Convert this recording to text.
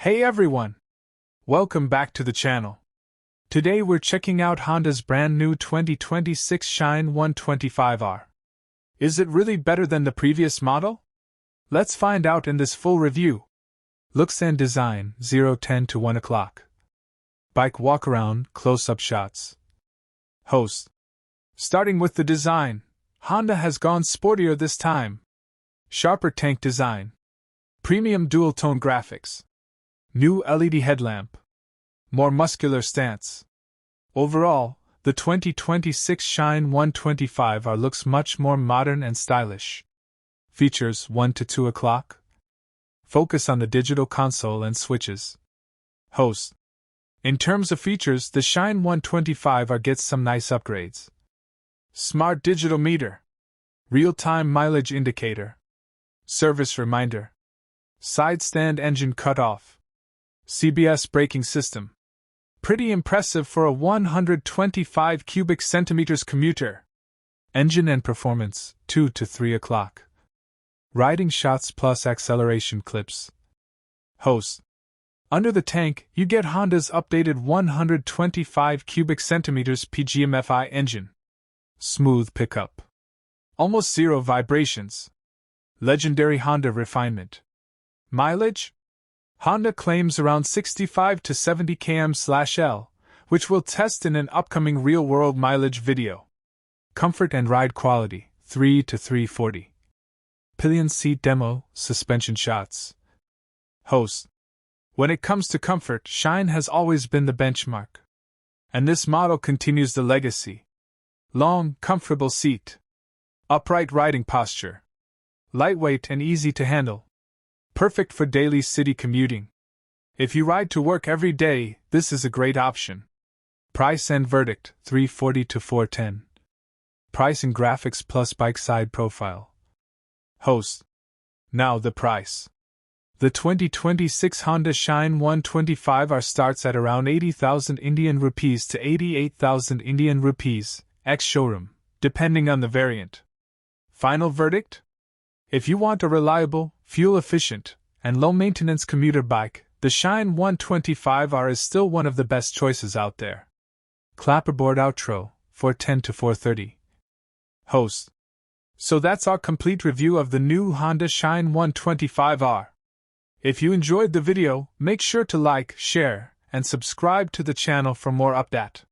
Hey everyone! Welcome back to the channel. Today we're checking out Honda's brand new 2026 Shine 125R. Is it really better than the previous model? Let's find out in this full review. Looks and design 0-10 to 1 o'clock. Bike walkaround, close-up shots. Host. Starting with the design, Honda has gone sportier this time. Sharper tank design. Premium dual-tone graphics. New LED headlamp. More muscular stance. Overall, the 2026 Shine 125R looks much more modern and stylish. Features 1 to 2 o'clock. Focus on the digital console and switches. Host. In terms of features, the Shine 125R gets some nice upgrades. Smart digital meter. Real-time mileage indicator. Service reminder. Side stand engine cutoff. CBS braking system. Pretty impressive for a 125 cubic centimeters commuter. Engine and performance 2 to 3 o'clock. Riding shots plus acceleration clips. Host. Under the tank, you get Honda's updated 125 cubic centimeters PGM-FI engine. Smooth pickup. Almost zero vibrations. Legendary Honda refinement. Mileage? Honda claims around 65 to 70 km/L, which we'll test in an upcoming real-world mileage video. Comfort and ride quality 3 to 340. Pillion seat demo, suspension shots. Host. When it comes to comfort, Shine has always been the benchmark. And this model continues the legacy. Long, comfortable seat. Upright riding posture. Lightweight and easy to handle. Perfect for daily city commuting. If you ride to work every day, this is a great option. Price and verdict, $340 to $410. Price and graphics plus bike side profile. Host. Now the price. The 2026 Honda Shine 125R starts at around 80,000 Indian rupees to 88,000 Indian rupees, ex-showroom, depending on the variant. Final verdict? If you want a reliable, fuel-efficient, and low-maintenance commuter bike, the Shine 125R is still one of the best choices out there. Clapperboard outro, 410 to 430. Host. So that's our complete review of the new Honda Shine 125R. If you enjoyed the video, make sure to like, share, and subscribe to the channel for more updates.